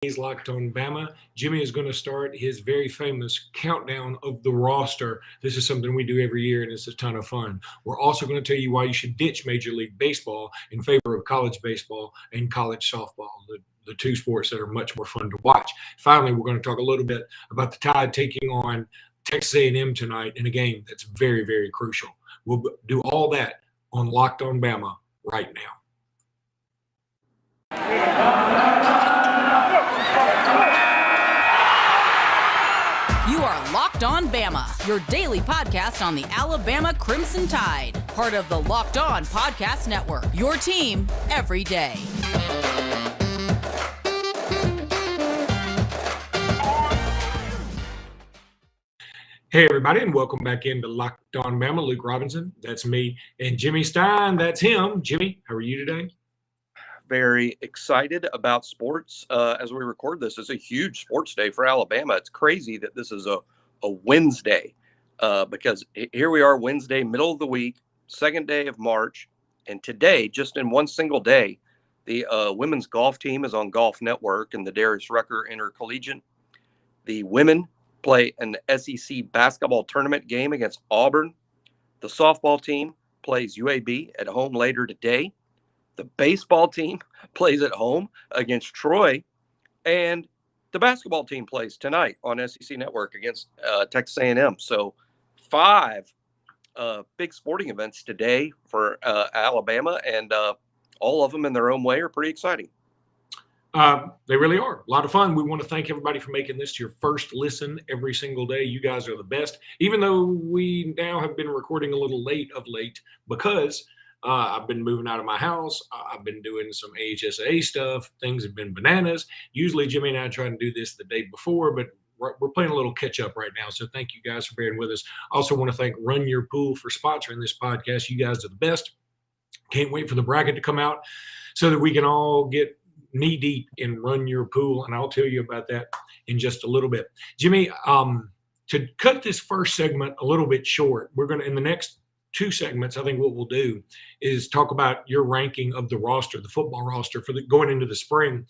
He's Locked On Bama. Jimmy is going to start his very famous countdown of the roster. This is something we do every year, and it's a ton of fun. We're also going to tell you why you should ditch Major League Baseball in favor of college baseball and college softball, the two sports that are much more fun to watch. Finally, we're going to talk a little bit about the Tide taking on Texas A&M tonight in a game that's very, very crucial. We'll do all that on Locked On Bama right now. You are Locked On Bama, your daily podcast on the Alabama Crimson Tide. Part of the Locked On Podcast Network, your team every day. Hey, everybody, and welcome back into Locked On Bama. Luke Robinson, that's me, and Jimmy Stein, that's him. Jimmy, how are you today? Very excited about sports as we record this. It's a huge sports day for Alabama. It's crazy that this is a Wednesday because here we are Wednesday, middle of the week, second day of March. And today, just in one single day, the women's golf team is on Golf Network and the Darius Rucker Intercollegiate. The women play an SEC basketball tournament game against Auburn. The softball team plays UAB at home later today. The baseball team plays at home against Troy, and the basketball team plays tonight on SEC Network against Texas A&M. So 5 big sporting events today for Alabama, and all of them in their own way are pretty exciting. They really are. A lot of fun. We want to thank everybody for making this your first listen every single day. You guys are the best, even though we now have been recording a little late because I've been moving out of my house. I've been doing some AHSA stuff. Things have been bananas. Usually Jimmy and I try to do this the day before, but we're playing a little catch up right now. So thank you guys for bearing with us. I also want to thank Run Your Pool for sponsoring this podcast. You guys are the best. Can't wait for the bracket to come out so that we can all get knee deep in Run Your Pool. And I'll tell you about that in just a little bit. Jimmy, to cut this first segment a little bit short, we're going to, in the next 2 segments, I think what we'll do is talk about your ranking of the roster, the football roster for going into the spring.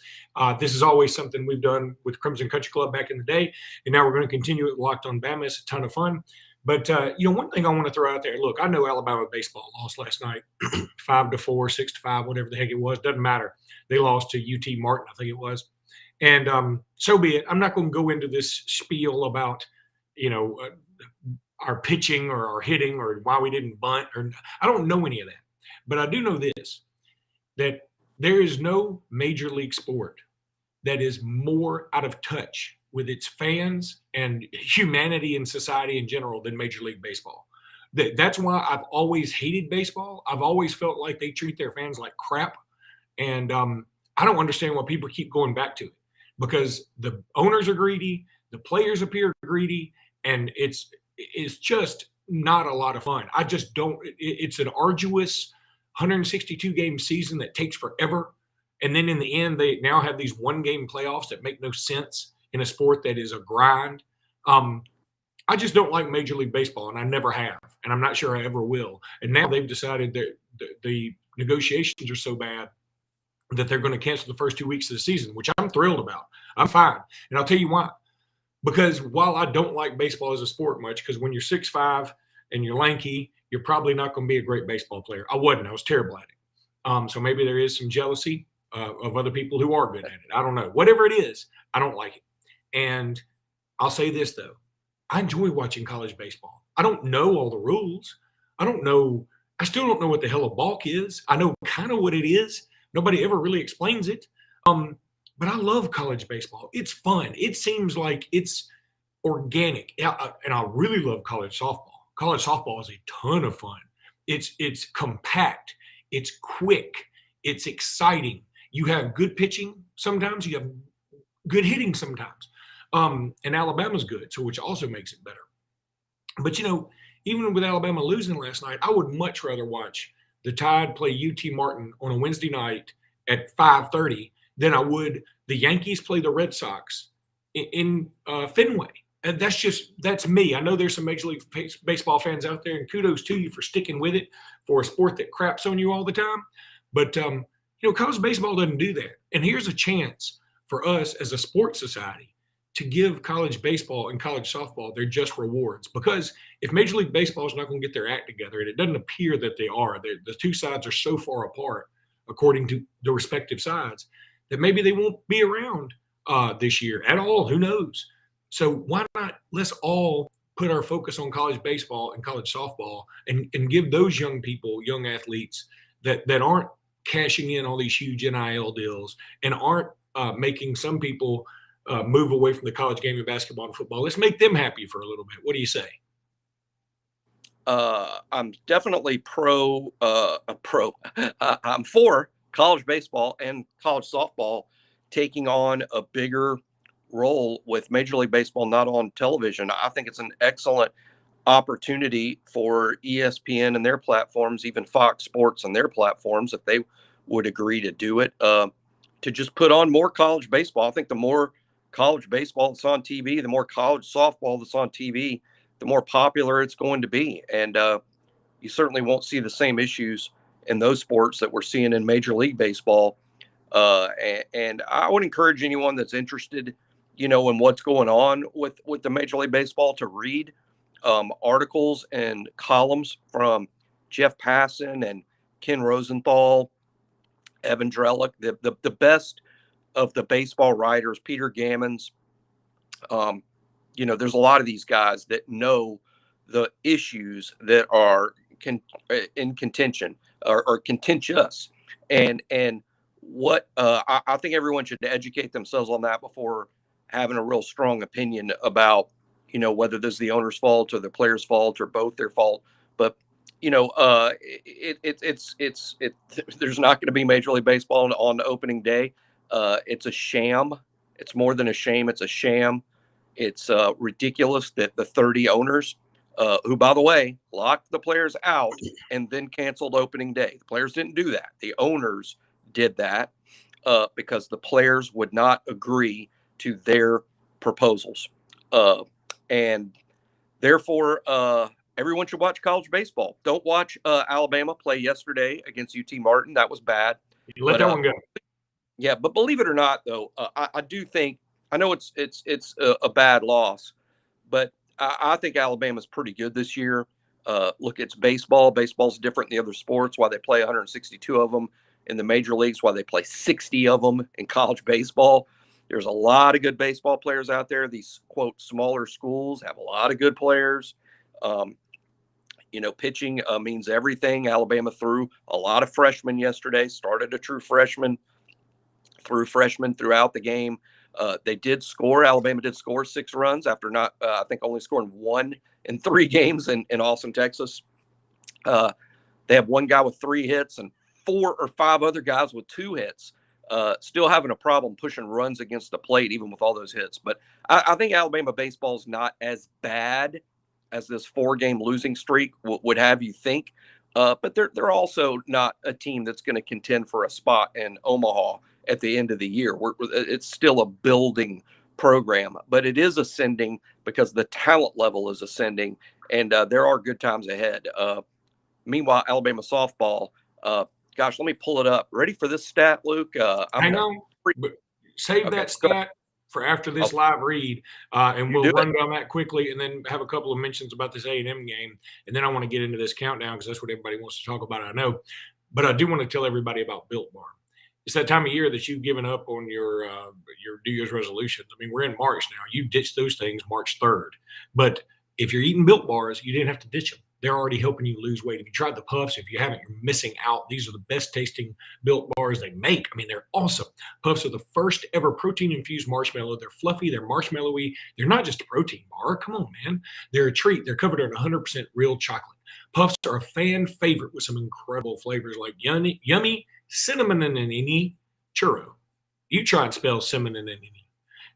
This is always something we've done with Crimson Country Club back in the day, and now we're going to continue it Locked On Bama. It's a ton of fun. But, one thing I want to throw out there, look, I know Alabama baseball lost last night, 5-4, 6-5, whatever the heck it was. Doesn't matter. They lost to UT Martin, I think it was. And so be it. I'm not going to go into this spiel about, our pitching or our hitting or why we didn't bunt. I don't know any of that. But I do know this, that there is no major league sport that is more out of touch with its fans and humanity and society in general than Major League Baseball. That's why I've always hated baseball. I've always felt like they treat their fans like crap. And I don't understand why people keep going back to it, because the owners are greedy, the players appear greedy, and it's just not a lot of fun. I just don't. It's an arduous 162 game season that takes forever. And then in the end, they now have these 1-game playoffs that make no sense in a sport that is a grind. I just don't like Major League Baseball, and I never have, and I'm not sure I ever will. And now they've decided that the negotiations are so bad that they're going to cancel the first 2 weeks of the season, which I'm thrilled about. I'm fine. And I'll tell you why. Because while I don't like baseball as a sport much, because when you're 6'5" and you're lanky, you're probably not going to be a great baseball player. I wasn't. I was terrible at it. So maybe there is some jealousy of other people who are good at it. I don't know. Whatever it is, I don't like it. And I'll say this, though. I enjoy watching college baseball. I don't know all the rules. I still don't know what the hell a balk is. I know kind of what it is. Nobody ever really explains it. But I love college baseball. It's fun. It seems like it's organic. And I really love college softball. College softball is a ton of fun. It's compact. It's quick. It's exciting. You have good pitching sometimes. You have good hitting sometimes. And Alabama's good, so which also makes it better. But, even with Alabama losing last night, I would much rather watch the Tide play UT Martin on a Wednesday night at 5:30 than I would the Yankees play the Red Sox in Fenway. And that's me. I know there's some Major League Baseball fans out there, and kudos to you for sticking with it for a sport that craps on you all the time. But, college baseball doesn't do that. And here's a chance for us as a sports society to give college baseball and college softball their just rewards. Because if Major League Baseball is not going to get their act together, and it doesn't appear that they are, the two sides are so far apart, according to the respective sides, that maybe they won't be around this year at all. Who knows? So why not let's all put our focus on college baseball and college softball and give those young people, young athletes that aren't cashing in all these huge NIL deals and aren't making some people move away from the college game of basketball and football. Let's make them happy for a little bit. What do you say? I'm definitely I'm for college baseball and college softball taking on a bigger role with Major League Baseball not on television. I think it's an excellent opportunity for ESPN and their platforms, even Fox Sports and their platforms, if they would agree to do it, to just put on more college baseball. I think the more college baseball that's on TV, the more college softball that's on TV, the more popular it's going to be. And you certainly won't see the same issues in those sports that we're seeing in Major League Baseball. And I would encourage anyone that's interested, in what's going on with the Major League Baseball to read articles and columns from Jeff Passan and Ken Rosenthal, Evan Drellick, the best of the baseball writers, Peter Gammons. There's a lot of these guys that know the issues that are in contention or contentious, and what I think everyone should educate themselves on that before having a real strong opinion about whether this is the owner's fault or the player's fault or both their fault. But it's there's not going to be Major League Baseball on opening day. It's a sham. It's more than a shame. It's a sham. It's ridiculous that the 30 owners, who, by the way, locked the players out and then canceled opening day. The players didn't do that. The owners did that because the players would not agree to their proposals. And therefore, everyone should watch college baseball. Don't watch Alabama play yesterday against UT Martin. That was bad. You let that one go. Yeah, but believe it or not, though, I do think, I know it's a bad loss, but I think Alabama's pretty good this year. Look, it's baseball. Baseball's different than the other sports. Why they play 162 of them in the major leagues, why they play 60 of them in college baseball. There's a lot of good baseball players out there. These, quote, smaller schools have a lot of good players. Pitching means everything. Alabama threw a lot of freshmen yesterday, started a true freshman, threw freshmen throughout the game. They did score. Alabama did score 6 runs after not, I think, only scoring 1 in 3 games in Austin, Texas. They have 1 guy with 3 hits and 4 or 5 other guys with 2 hits. Still having a problem pushing runs against the plate, even with all those hits. But I think Alabama baseball is not as bad as this 4-game losing streak would have you think. But they're also not a team that's going to contend for a spot in Omaha at the end of the year. It's still a building program, but it is ascending because the talent level is ascending, and there are good times ahead. Meanwhile, Alabama softball, gosh, let me pull it up. Ready for this stat, Luke? Hang on. Save that stat for after this live read, and we'll run down that quickly and then have a couple of mentions about this A&M game. And then I want to get into this countdown because that's what everybody wants to talk about, I know. But I do want to tell everybody about Built Bar. It's that time of year that you've given up on your New Year's resolutions. I mean, we're in March now. You ditched those things March 3rd. But if you're eating Built Bars, you didn't have to ditch them. They're already helping you lose weight. If you tried the Puffs, if you haven't, you're missing out. These are the best tasting Built Bars they make. I mean, they're awesome. Puffs are the first ever protein-infused marshmallow. They're fluffy. They're marshmallowy. They're not just a protein bar. Come on, man. They're a treat. They're covered in 100% real chocolate. Puffs are a fan favorite with some incredible flavors like yummy cinnamon and churro. You try and spell cinnamon and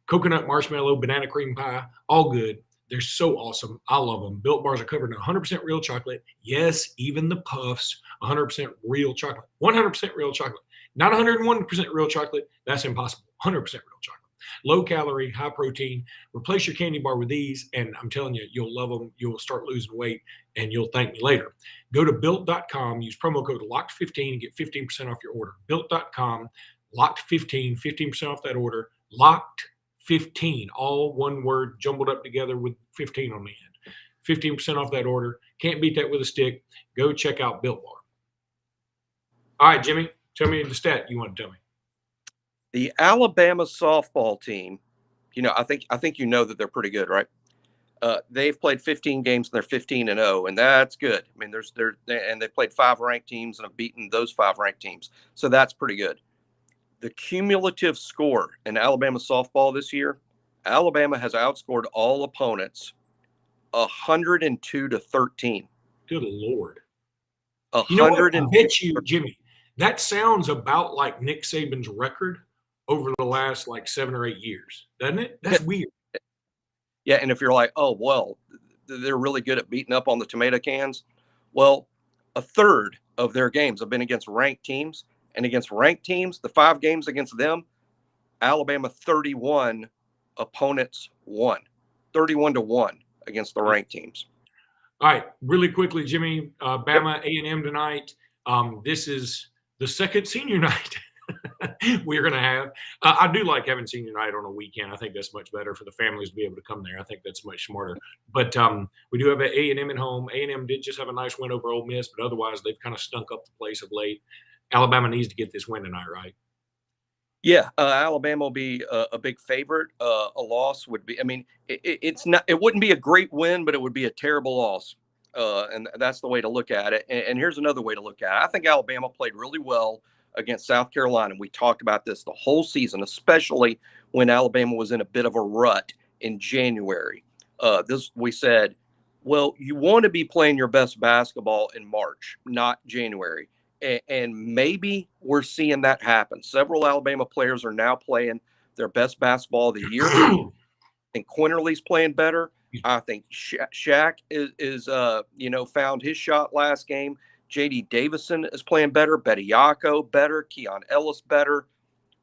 coconut marshmallow, banana cream pie, all good. They're so awesome. I love them. Built Bars are covered in 100% real chocolate. Yes, even the Puffs, 100% real chocolate. 100% real chocolate. Not 101% real chocolate. That's impossible. 100% real chocolate. Low calorie, high protein. Replace your candy bar with these, and I'm telling you, you'll love them. You'll start losing weight, and you'll thank me later. Go to Built.com. Use promo code LOCKED15 and get 15% off your order. Built.com. Locked15, 15% off that order. Locked 15, all one word jumbled up together with 15 on the end. 15% off that order. Can't beat that with a stick. Go check out Built Bar. All right, Jimmy, tell me the stat you want to tell me. The Alabama softball team, I think you know that they're pretty good, right? They've played 15 games and they're 15-0, and that's good. I mean, and they played 5 ranked teams and have beaten those 5 ranked teams, so that's pretty good. The cumulative score in Alabama softball this year, Alabama has outscored all opponents 102-13. Good Lord. 100. I bet you, Jimmy, that sounds about like Nick Saban's record over the last like 7 or 8 years, doesn't it? That's weird. Yeah, and if you're like, oh, well, they're really good at beating up on the tomato cans. Well, a third of their games have been against ranked teams. And against ranked teams, the 5 games against them, Alabama 31 opponents won. 31-1 against the ranked teams. All right, really quickly, Jimmy, Bama A&M tonight. This is the second senior night we're going to have. I do like having senior night on a weekend. I think that's much better for the families to be able to come there. I think that's much smarter. But we do have an A&M at home. A&M did just have a nice win over Ole Miss, but otherwise they've kind of stunk up the place of late. Alabama needs to get this win tonight, right? Yeah, Alabama will be a big favorite. A loss would be, I mean, it's not. It wouldn't be a great win, but it would be a terrible loss. And that's the way to look at it. And here's another way to look at it. I think Alabama played really well against South Carolina. We talked about this the whole season, especially when Alabama was in a bit of a rut in January. We said, well, you want to be playing your best basketball in March, not January. And maybe we're seeing that happen. Several Alabama players are now playing their best basketball of the year. And Quinterly's playing better. I think Shaq is found his shot last game. J.D. Davison is playing better. Bediako better. Keon Ellis better.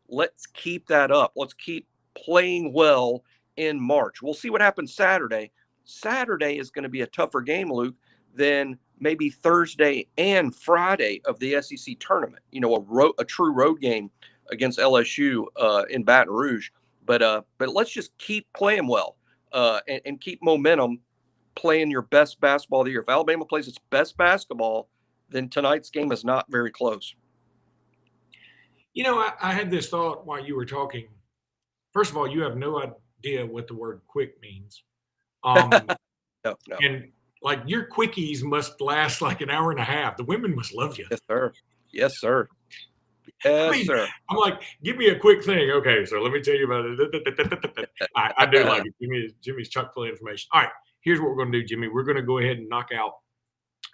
Let's keep that up. Let's keep playing well in March. We'll see what happens Saturday. Saturday is going to be a tougher game, Luke, than maybe Thursday and Friday of the SEC tournament. A true road game against LSU in Baton Rouge. But let's just keep playing well and keep momentum, playing your best basketball of the year. If Alabama plays its best basketball, then tonight's game is not very close. I had this thought while you were talking. First of all, you have no idea what the word quick means. No. And like your quickies must last like an hour and a half. The women must love you. Yes, sir. Yes, sir. Yes, sir. I'm like, give me a quick thing. Okay, so let me tell you about it. I do like it. Jimmy's chock full of information. All right, here's what we're going to do, Jimmy. We're going to go ahead and knock out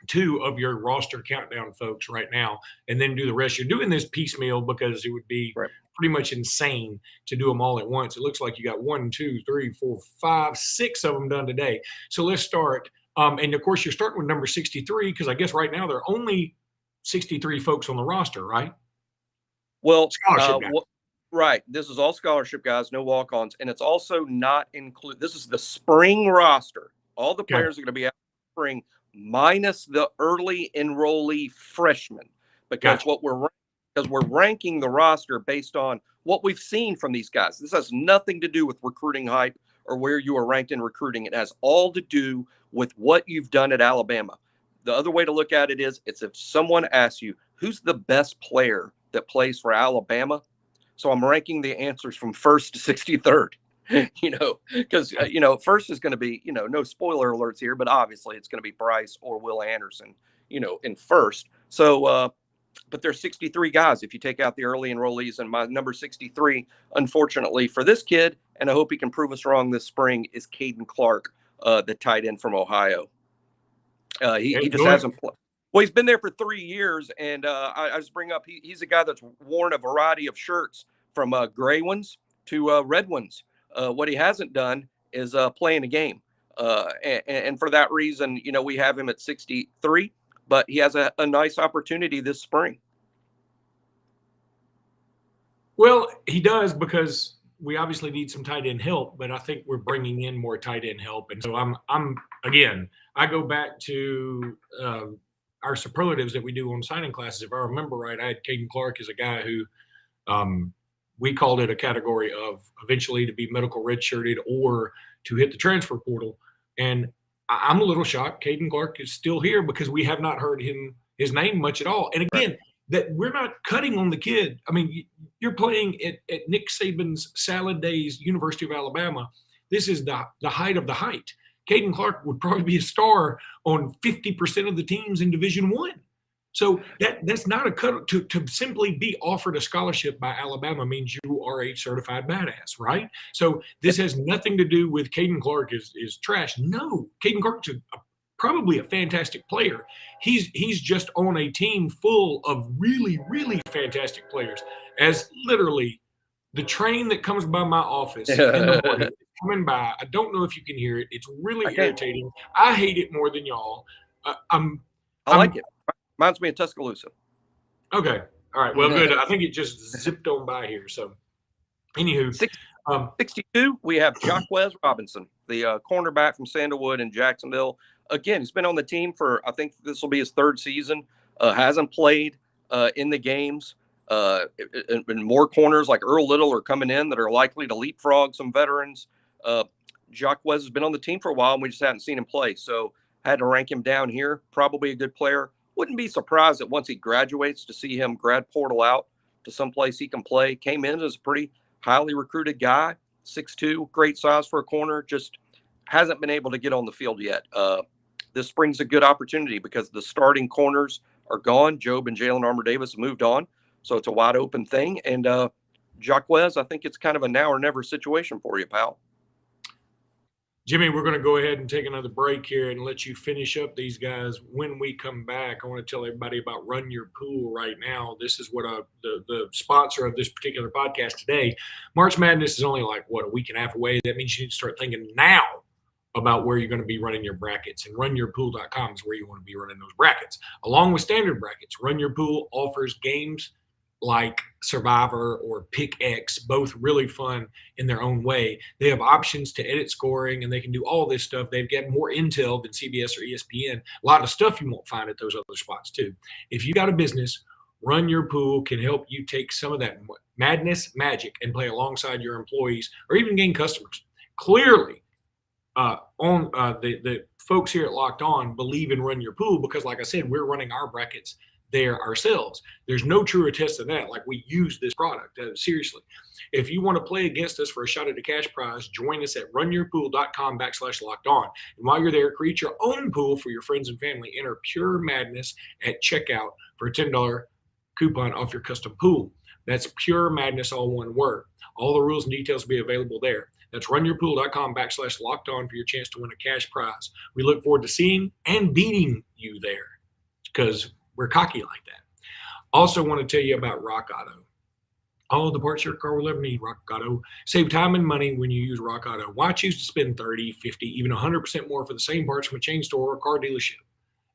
2 of your roster countdown folks right now, and then do the rest. You're doing this piecemeal because it would be pretty much insane to do them all at once. It looks like you got 1, 2, 3, 4, 5, 6 of them done today. So let's start. And of course, you're starting with number 63 because I guess right now there are only 63 folks on the roster, right? Well, scholarship guys. Right. This is all scholarship guys, no walk-ons, and it's also not include. This is the spring roster. All the players are going to be out in spring, minus the early enrollee freshmen, because we're ranking the roster based on what we've seen from these guys. This has nothing to do with recruiting hype or where you are ranked in recruiting. It has all to do with what you've done at Alabama. The other way to look at it is, it's if someone asks you, who's the best player that plays for Alabama? So I'm ranking the answers from 1st to 63rd, because, first is going to be, no spoiler alerts here, but obviously it's going to be Bryce or Will Anderson, in first. So, but there's 63 guys if you take out the early enrollees, and my number 63, unfortunately for this kid, and I hope he can prove us wrong this spring, is Caden Clark, the tight end from Ohio. He just hasn't played. Well, he's been there for 3 years, and I just bring up he's a guy that's worn a variety of shirts, from gray ones to red ones. What he hasn't done is playing a game, and for that reason, we have him at 63. But he has a nice opportunity this spring. Well, he does, because we obviously need some tight end help, but I think we're bringing in more tight end help. And so I go back to our superlatives that we do on signing classes. If I remember right, I had Caden Clark as a guy who we called it a category of eventually to be medical redshirted or to hit the transfer portal. And I'm a little shocked Caden Clark is still here because we have not heard his name much at all. And again, that we're not cutting on the kid. I mean, you're playing at Nick Saban's Salad Days, University of Alabama. This is the height of the height. Caden Clark would probably be a star on 50% of the teams in Division I. So that's not a cut. To simply be offered a scholarship by Alabama means you are a certified badass, right? So this has nothing to do with Caden Clark is trash. No, Caden Clark's probably a fantastic player. He's just on a team full of really, really fantastic players. As literally the train that comes by my office in the morning coming by, I don't know if you can hear it. It's really irritating. I hate it more than y'all. I like it. Reminds me of Tuscaloosa. Okay. All right. Well, good. I think it just zipped on by here. So, anywho. 62, we have Jacquez Robinson, the cornerback from Sandalwood in Jacksonville. Again, he's been on the team for, I think this will be his third season. Hasn't played in the games. And more corners like Earl Little are coming in that are likely to leapfrog some veterans. Jacquez has been on the team for a while, and we just haven't seen him play. So, had to rank him down here. Probably a good player. Wouldn't be surprised that once he graduates to see him grad portal out to someplace he can play. Came in as a pretty highly recruited guy, 6'2", great size for a corner, just hasn't been able to get on the field yet. This spring's a good opportunity because the starting corners are gone. Job and Jalen Armour-Davis have moved on, so it's a wide open thing. And Jacquez, I think it's kind of a now or never situation for you, pal. Jimmy, we're going to go ahead and take another break here and let you finish up these guys. When we come back, I want to tell everybody about Run Your Pool right now. This is what the sponsor of this particular podcast today. March Madness is only like, a week and a half away. That means you need to start thinking now about where you're going to be running your brackets. And runyourpool.com is where you want to be running those brackets. Along with standard brackets, Run Your Pool offers games like Survivor or Pick X, both really fun in their own way. They have options to edit scoring, and they can do all this stuff. They've got more intel than CBS or ESPN. A lot of stuff you won't find at those other spots too. If you got a business, Run Your Pool can help you take some of that madness magic and play alongside your employees or even gain customers. Clearly, the folks here at Locked On believe in Run Your Pool because, like I said, we're running our brackets there ourselves. There's no truer test than that. Like, we use this product. Seriously. If you want to play against us for a shot at a cash prize, join us at runyourpool.com/locked on. And while you're there, create your own pool for your friends and family. Enter Pure Madness at checkout for a $10 coupon off your custom pool. That's Pure Madness, all one word. All the rules and details will be available there. That's runyourpool.com/locked on for your chance to win a cash prize. We look forward to seeing and beating you there because we're cocky like that. Also want to tell you about Rock Auto. All of the parts your car will ever need, Rock Auto. Save time and money when you use Rock Auto. Why choose to spend 30, 50, even 100% more for the same parts from a chain store or car dealership?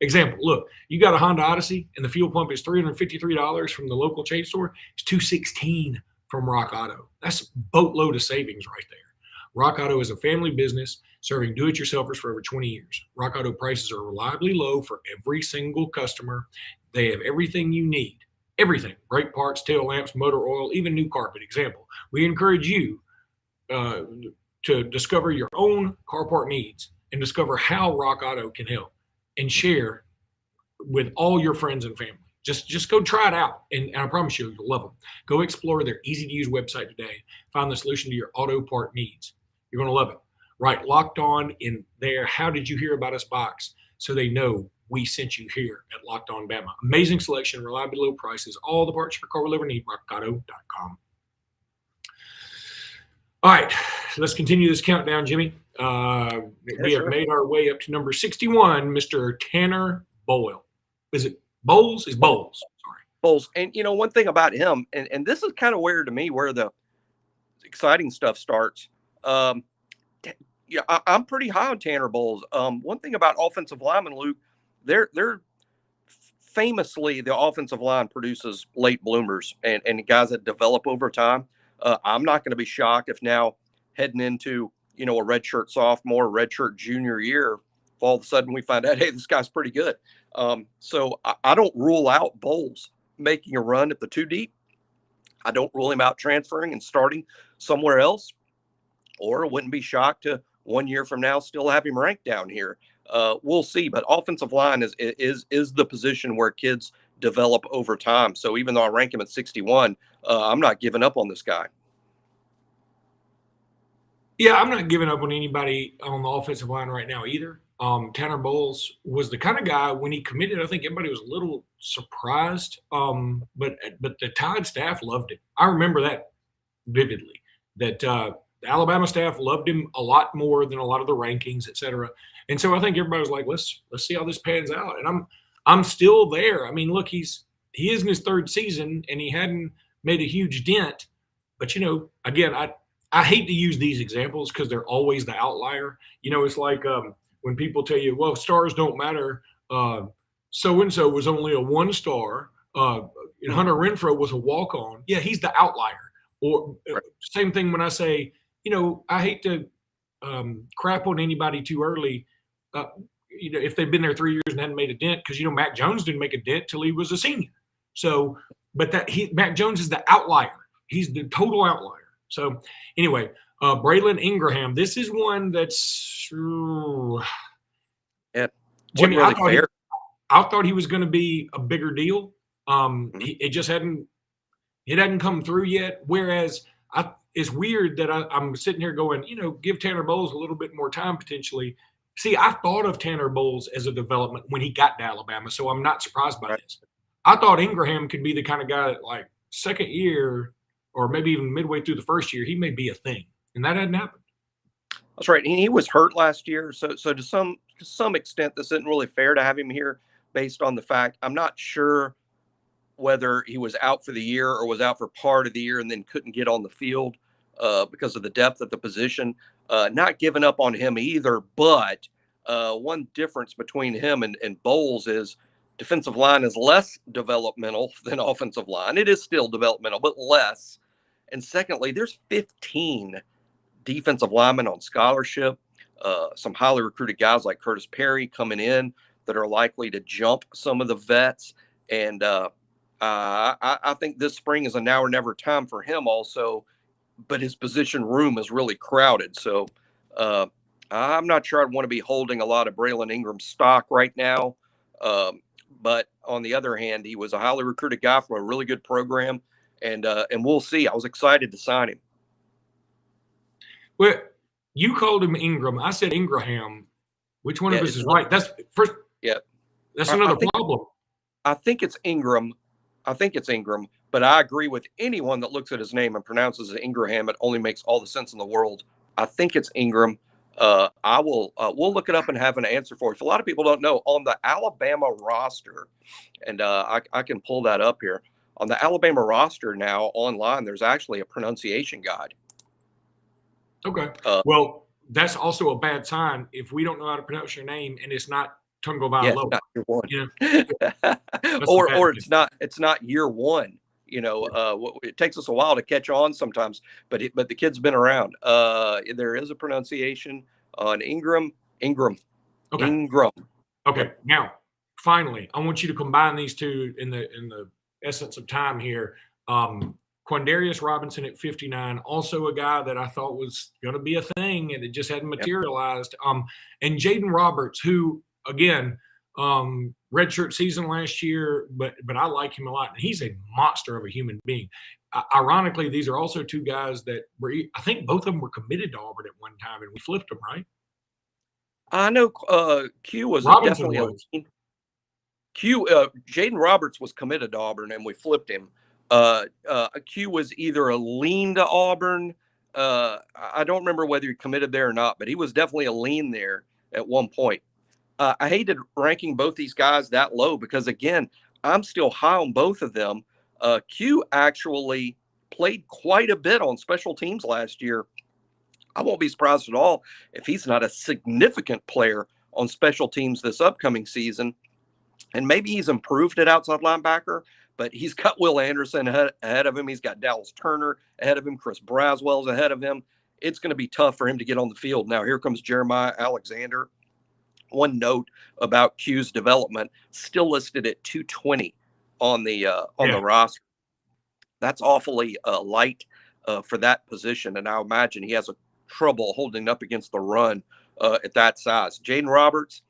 Example, look, you got a Honda Odyssey and the fuel pump is $353 from the local chain store. It's $216 from Rock Auto. That's a boatload of savings right there. Rock Auto is a family business serving do-it-yourselfers for over 20 years. Rock Auto prices are reliably low for every single customer. They have everything you need. Everything. Brake parts, tail lamps, motor oil, even new carpet. Example, we encourage you to discover your own car part needs and discover how Rock Auto can help and share with all your friends and family. Just go try it out, and I promise you, you'll love them. Go explore their easy-to-use website today. Find the solution to your auto part needs. You're going to love it. Right, Locked On in there. How did you hear about us box? So they know we sent you here at Locked On Bama. Amazing selection, reliably low prices, all the parts your car will ever need, rockauto.com. All right, let's continue this countdown, Jimmy. We have made our way up to number 61, Mr. Tanner Boyle. Is it Bowles? Is Bowles. Sorry. Bowles. And, one thing about him, and this is kind of weird to me where the exciting stuff starts. I'm pretty high on Tanner Bowles. One thing about offensive linemen, Luke, they're famously the offensive line produces late bloomers and guys that develop over time. I'm not going to be shocked if now heading into, a redshirt sophomore, redshirt junior year, if all of a sudden we find out, hey, this guy's pretty good. So I don't rule out Bowles making a run at the 2 deep. I don't rule him out transferring and starting somewhere else, or wouldn't be shocked to 1 year from now still have him ranked down here. We'll see. But offensive line is the position where kids develop over time. So even though I rank him at 61, I'm not giving up on this guy. Yeah, I'm not giving up on anybody on the offensive line right now either. Tanner Bowles was the kind of guy when he committed, I think everybody was a little surprised. But the Tide staff loved him. I remember that vividly. That the Alabama staff loved him a lot more than a lot of the rankings, et cetera. And so I think everybody was like, let's see how this pans out. And I'm still there. I mean, look, he is in his third season and he hadn't made a huge dent. But again, I hate to use these examples because they're always the outlier. It's like when people tell you, well, stars don't matter. So-and-so was only a 1-star. Hunter Renfrow was a walk-on. Yeah, he's the outlier. Or same thing when I say, I hate to crap on anybody too early. If they've been there 3 years and hadn't made a dent, because Mac Jones didn't make a dent till he was a senior. So, but Mac Jones is the outlier. He's the total outlier. So, anyway, Braylon Ingraham. This is one that's Jimmy. Really I thought he was going to be a bigger deal. It just hadn't come through yet. Whereas it's weird that I'm sitting here going, give Tanner Bowles a little bit more time potentially. See, I thought of Tanner Bowles as a development when he got to Alabama, so I'm not surprised by this. I thought Ingraham could be the kind of guy that, like, second year or maybe even midway through the first year, he may be a thing, and that hadn't happened. That's right. He was hurt last year, so to some extent, this isn't really fair to have him here based on the fact I'm not sure whether he was out for the year or was out for part of the year and then couldn't get on the field because of the depth of the position. Not giving up on him either, but one difference between him and Bowles is defensive line is less developmental than offensive line. It is still developmental, but less. And secondly, there's 15 defensive linemen on scholarship, some highly recruited guys like Curtis Perry coming in that are likely to jump some of the vets. And I think this spring is a now or never time for him also, but his position room is really crowded. So I'm not sure I'd want to be holding a lot of Braylon Ingram stock right now. But on the other hand, he was a highly recruited guy from a really good program, and we'll see. I was excited to sign him. Well, you called him Ingram. I said Ingraham. Which one of us is right? That's first. Yeah, that's another problem. I think it's Ingram. But I agree with anyone that looks at his name and pronounces it Ingraham. It only makes all the sense in the world. I think it's Ingram. We'll look it up and have an answer for you. If a lot of people don't know, on the Alabama roster, and I can pull that up here. On the Alabama roster now online, there's actually a pronunciation guide. Okay. Well, that's also a bad sign if we don't know how to pronounce your name and it's not Tungo Vailoa. Year one. Or it's not year one. It takes us a while to catch on sometimes, but the kid's been around. There is a pronunciation on Ingram. Okay. Ingram. Okay. Now, finally, I want you to combine these two in the essence of time here. Quandarius Robinson at 59, also a guy that I thought was going to be a thing, and it just hadn't materialized. And Jaden Roberts, who, again, redshirt season last year, but I like him a lot. And he's a monster of a human being. Ironically, these are also two guys that I think both of them were committed to Auburn at one time, and we flipped them, right? I know Q was Robinson definitely was. Jaden Roberts was committed to Auburn, and we flipped him. Q was either a lean to Auburn. I don't remember whether he committed there or not, but he was definitely a lean there at one point. I hated ranking both these guys that low because, again, I'm still high on both of them. Q actually played quite a bit on special teams last year. I won't be surprised at all if he's not a significant player on special teams this upcoming season. And maybe he's improved at outside linebacker, but he's got Will Anderson ahead of him. He's got Dallas Turner ahead of him. Chris Braswell's ahead of him. It's going to be tough for him to get on the field. Now, here comes Jeremiah Alexander. One note about Q's development, still listed at 220 on the roster. That's awfully light for that position, and I imagine he has a trouble holding up against the run at that size. Jaden Roberts,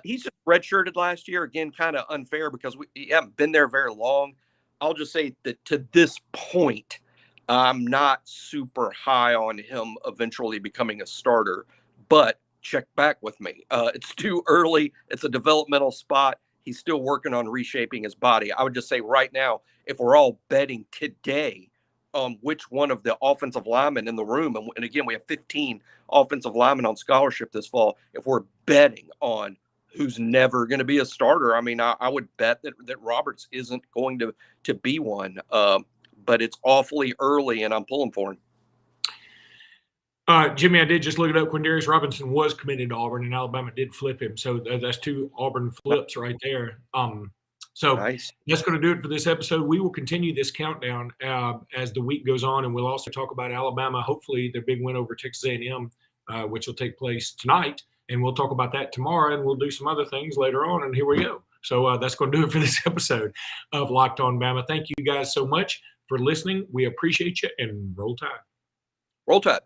he's just redshirted last year. Again, kind of unfair because we haven't been there very long. I'll just say that to this point, I'm not super high on him eventually becoming a starter, but check back with me. It's too early. It's a developmental spot. He's still working on reshaping his body. I would just say right now, if we're all betting today on which one of the offensive linemen in the room, and again, we have 15 offensive linemen on scholarship this fall, if we're betting on who's never going to be a starter, I mean, I would bet that Roberts isn't going to be one. But it's awfully early, and I'm pulling for him. Jimmy, I did just look it up. Quindarius Robinson was committed to Auburn, and Alabama did flip him. So that's 2 Auburn flips right there. So Nice. That's going to do it for this episode. We will continue this countdown as the week goes on, and we'll also talk about Alabama, hopefully their big win over Texas A&M, which will take place tonight. And we'll talk about that tomorrow, and we'll do some other things later on, and here we go. So that's going to do it for this episode of Locked On Bama. Thank you guys so much for listening. We appreciate you, and roll tide. Roll Tide.